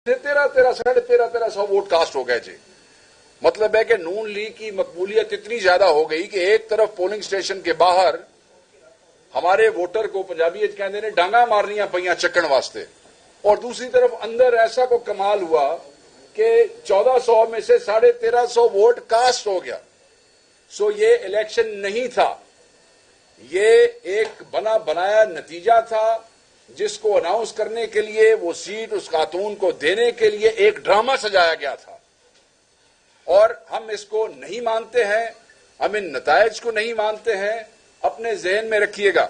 1300 vote cast हो गए जी। मतलब है कि नून लीग की मकबूलियत इतनी ज्यादा हो गई कि एक तरफ पोलिंग स्टेशन के बाहर हमारे वोटर को पंजाबी कहते ने डांगा मारनियां पईयां चक्कण वास्ते, और दूसरी तरफ अंदर ऐसा को कमाल हुआ कि 1400 में से 1350 वोट कास्ट हो गया। सो ये इलेक्शन नहीं था, ये एक बना बनाया नतीजा था जिसको अनाउंस करने के लिए, वो सीट उस खातून को देने के लिए एक ड्रामा सजाया गया था। और हम इसको नहीं मानते हैं, हम इन नतायज को नहीं मानते हैं। अपने जहन में रखिएगा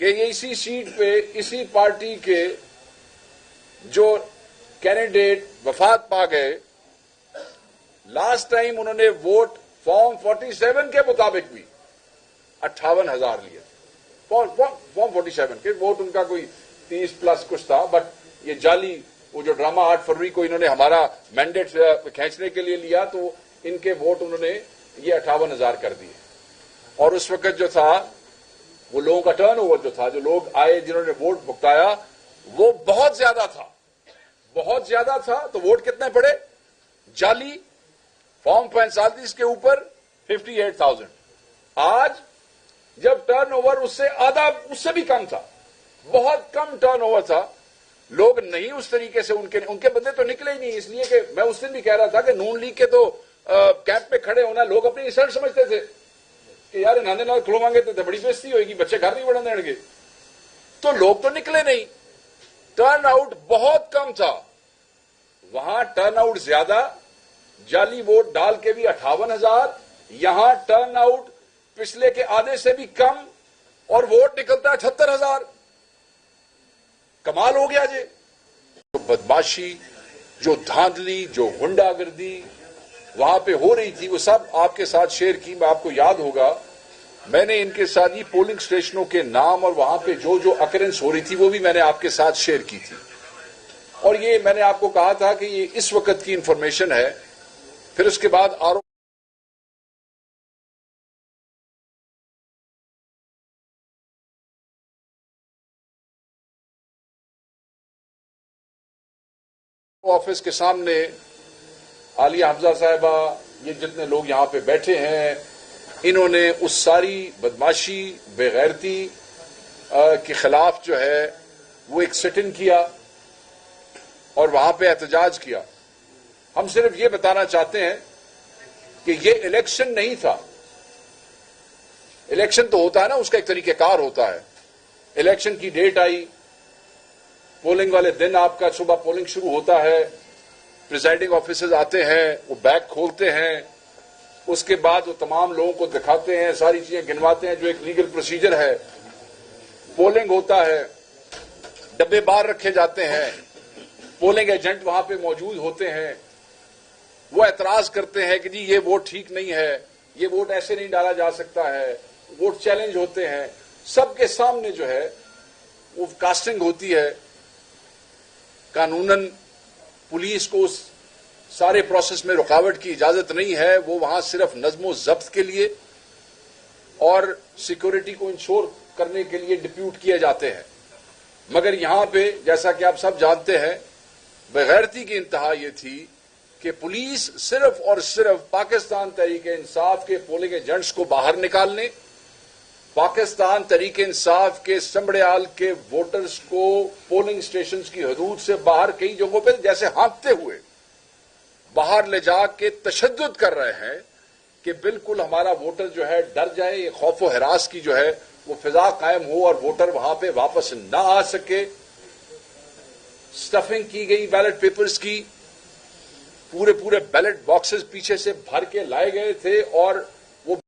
कि ये इसी सीट पे इसी पार्टी के जो कैंडिडेट वफात पा गए, लास्ट टाइम उन्होंने वोट फॉर्म 47 के मुताबिक भी 58,000 लिए। फॉर्म 47 के वोट उनका कोई 30 प्लस कुछ था, बट ये जाली वो जो ड्रामा 8 फरवरी को इन्होंने हमारा मैंडेट खींचने के लिए लिया, तो इनके वोट उन्होंने ये 58,000 कर दिए। और उस वक्त जो था वो लोगों का टर्नओवर जो था, जो लोग आए जिन्होंने वोट भुगताया, वो बहुत ज्यादा था, बहुत ज्यादा था। तो वोट कितने पड़े? जाली फॉर्म 45 के ऊपर 58,000। आज जब टर्नओवर उससे आधा, उससे भी कम था, बहुत कम टर्नओवर था, लोग नहीं उस तरीके से उनके बंदे तो निकले ही नहीं। इसलिए कि मैं उस दिन भी कह रहा था कि नून लीग के तो कैंप पे खड़े होना लोग अपनी इंसल्ट समझते थे कि यार इन्होंने ना खिलवाएंगे तो बड़ी बेइज्जती होगी, बच्चे घर नहीं बढ़ने देंगे। तो लोग तो निकले नहीं, टर्न आउट बहुत कम था। वहां टर्न आउट ज्यादा, जाली वोट डाल के भी 58,000, यहां टर्न आउट पिछले के आधे से भी कम, और वोट निकलता है 78,000। कमाल हो गया जी। जो बदमाशी, जो धांधली, जो गुंडागर्दी वहां पे हो रही थी, वो सब आपके साथ शेयर की। मैं आपको याद होगा मैंने इनके साथ ही पोलिंग स्टेशनों के नाम और वहां पे जो जो अकरेंस हो रही थी वो भी मैंने आपके साथ शेयर की थी। और ये मैंने आपको कहा था कि ये इस वक्त की इंफॉर्मेशन है। फिर उसके बाद ऑफिस के सामने आलिया हमजा साहिबा, ये जितने लोग यहां पे बैठे हैं, इन्होंने उस सारी बदमाशी बेगैरती के खिलाफ जो है वो एक सिट इन किया और वहां पे एहतजाज किया। हम सिर्फ ये बताना चाहते हैं कि ये इलेक्शन नहीं था। इलेक्शन तो होता है ना, उसका एक तरीकेकार होता है। इलेक्शन की डेट आई, पोलिंग वाले दिन आपका सुबह पोलिंग शुरू होता है, प्रिजाइडिंग ऑफिसर्स आते हैं, वो बैग खोलते हैं, उसके बाद वो तमाम लोगों को दिखाते हैं, सारी चीजें गिनवाते हैं, जो एक लीगल प्रोसीजर है। पोलिंग होता है, डब्बे बाहर रखे जाते हैं, पोलिंग एजेंट वहां पे मौजूद होते हैं, वो एतराज करते हैं कि जी ये वोट ठीक नहीं है, ये वोट ऐसे नहीं डाला जा सकता है, वोट चैलेंज होते हैं। सबके सामने जो है वो कास्टिंग होती है। कानूनन पुलिस को उस सारे प्रोसेस में रुकावट की इजाजत नहीं है, वो वहां सिर्फ नज्मो जब्त के लिए और सिक्योरिटी को इंश्योर करने के लिए डिप्यूट किए जाते हैं। मगर यहां पे जैसा कि आप सब जानते हैं, बेगैरती की इंतहा ये थी कि पुलिस सिर्फ और सिर्फ पाकिस्तान तहरीके इंसाफ के पोलिंग एजेंट्स को बाहर निकालने, पाकिस्तान तहरीके इंसाफ के संबड़ियाल के वोटर्स को पोलिंग स्टेशन की हदूद से बाहर कई जगहों पर जैसे हाँकते हुए बाहर ले जाके तशद्दुद कर रहे हैं कि बिल्कुल हमारा वोटर जो है डर जाए, ये खौफ व हिरास की जो है वो फिजा कायम हो और वोटर वहां पे वापस न आ सके। स्टफिंग की गई बैलेट पेपर्स की, पूरे बैलेट बॉक्सेस पीछे से भर के लाए गए थे और